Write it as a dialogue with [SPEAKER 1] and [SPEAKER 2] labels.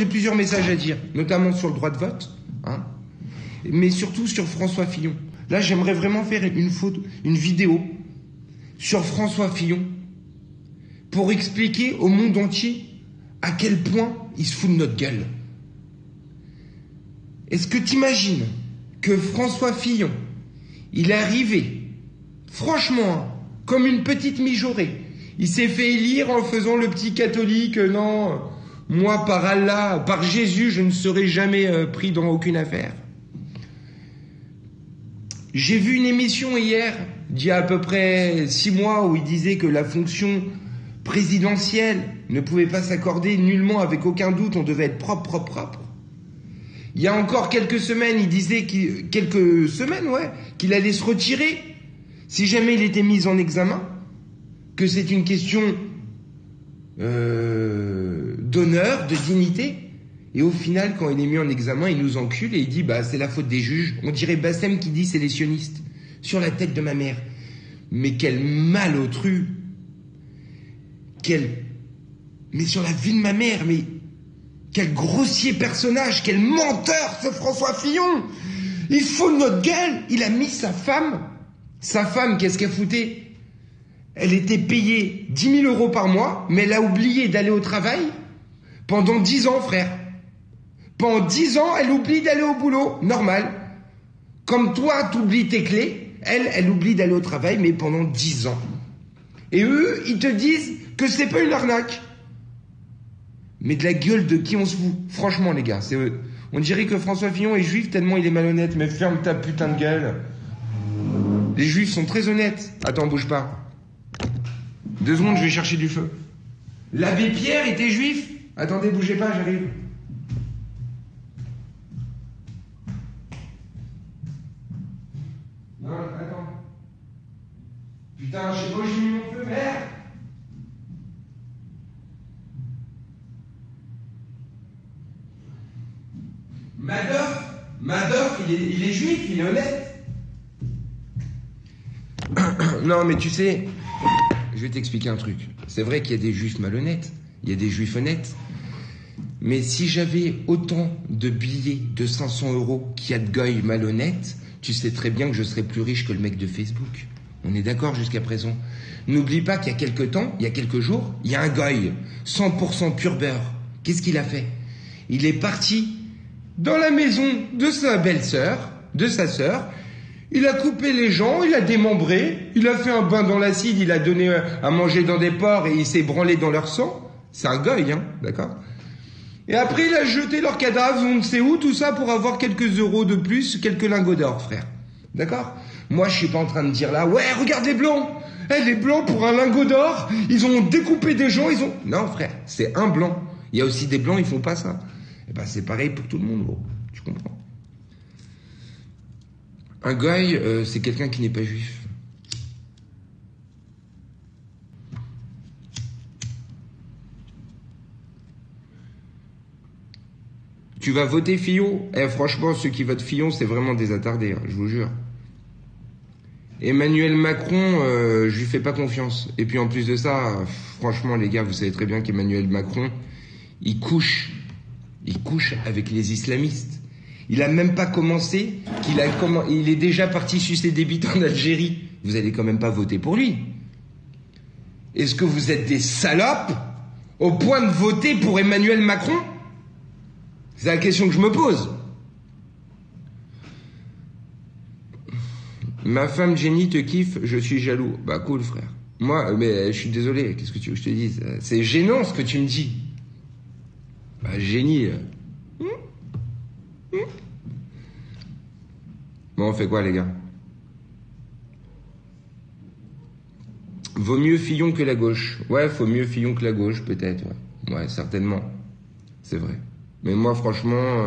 [SPEAKER 1] J'ai plusieurs messages à dire, notamment sur le droit de vote, hein, mais surtout sur François Fillon. Là, j'aimerais vraiment faire une vidéo sur François Fillon pour expliquer au monde entier à quel point il se fout de notre gueule. Est-ce que t'imagines que François Fillon, il est arrivé, franchement, comme une petite mijaurée. Il s'est fait élire en faisant le petit catholique, non, moi par Allah, par Jésus, je ne serai jamais pris dans aucune affaire. J'ai vu une émission hier, d'il y a à peu près 6 mois, où il disait que la fonction présidentielle ne pouvait pas s'accorder nullement, avec aucun doute, on devait être propre. Il y a encore quelques semaines, il disait qu'il allait se retirer si jamais il était mis en examen, que c'est une question d'honneur, de dignité. Et au final, quand il est mis en examen, il nous encule et il dit c'est la faute des juges. On dirait Bassem qui dit c'est les sionistes. Sur la tête de ma mère. Mais quel malotru. Mais sur la vie de ma mère, mais quel grossier personnage, quel menteur ce François Fillon. Il fout de notre gueule. Il a mis sa femme. Sa femme, qu'est-ce qu'elle foutait? Elle était payée 10 000 € par mois, mais elle a oublié d'aller au travail pendant 10 ans, frère. Pendant 10 ans, elle oublie d'aller au boulot, normal. Comme toi, t'oublies tes clés, elle oublie d'aller au travail, mais pendant 10 ans. Et eux, ils te disent que c'est pas une arnaque. Mais de la gueule de qui on se fout? Franchement, les gars, on dirait que François Fillon est juif tellement il est malhonnête. Mais ferme ta putain de gueule. Les juifs sont très honnêtes. Attends, bouge pas. 2 secondes, je vais chercher du feu. L'abbé Pierre était juif. Attendez, bougez pas, j'arrive. Non, attends. Putain, je sais pas où j'ai mis mon feu, merde. Madoff, il est juif, il est honnête. Non, mais tu sais, je vais t'expliquer un truc. C'est vrai qu'il y a des juifs malhonnêtes, il y a des juifs honnêtes. Mais si j'avais autant de billets de 500 € qu'il y a de goy malhonnêtes, tu sais très bien que je serais plus riche que le mec de Facebook. On est d'accord jusqu'à présent. N'oublie pas qu'il y a quelques temps, il y a quelques jours, il y a un goy, 100% pur beurre. Qu'est-ce qu'il a fait? Il est parti dans la maison de sa belle-sœur, de sa sœur. Il a coupé les gens, il a démembré, il a fait un bain dans l'acide, il a donné à manger dans des porcs et il s'est branlé dans leur sang. C'est un goy, hein, d'accord? Et après, il a jeté leurs cadavres, on ne sait où, tout ça pour avoir quelques euros de plus, quelques lingots d'or, frère. D'accord? Moi, je suis pas en train de dire là, ouais, regarde les blancs! Les blancs, pour un lingot d'or, ils ont découpé des gens, ils ont... Non, frère, c'est un blanc. Il y a aussi des blancs, ils font pas ça. Et c'est pareil pour tout le monde, gros. Tu comprends? Un goy, c'est quelqu'un qui n'est pas juif. Tu vas voter Fillon? Franchement, ceux qui votent Fillon, c'est vraiment des attardés, hein, je vous jure. Emmanuel Macron, je lui fais pas confiance. Et puis en plus de ça, franchement les gars, vous savez très bien qu'Emmanuel Macron, il couche avec les islamistes. Il a même pas commencé, il est déjà parti sucer des bites en Algérie. Vous allez quand même pas voter pour lui. Est-ce que vous êtes des salopes au point de voter pour Emmanuel Macron? C'est la question que je me pose. Ma femme Jenny te kiffe, je suis jaloux. Bah cool frère. Moi, mais je suis désolé, qu'est-ce que tu veux que je te dise? C'est gênant ce que tu me dis. Bah Jenny... Bon, on fait quoi les gars? Vaut mieux Fillon que la gauche. Ouais, faut mieux Fillon que la gauche peut-être. Ouais, certainement. C'est vrai. Mais moi franchement...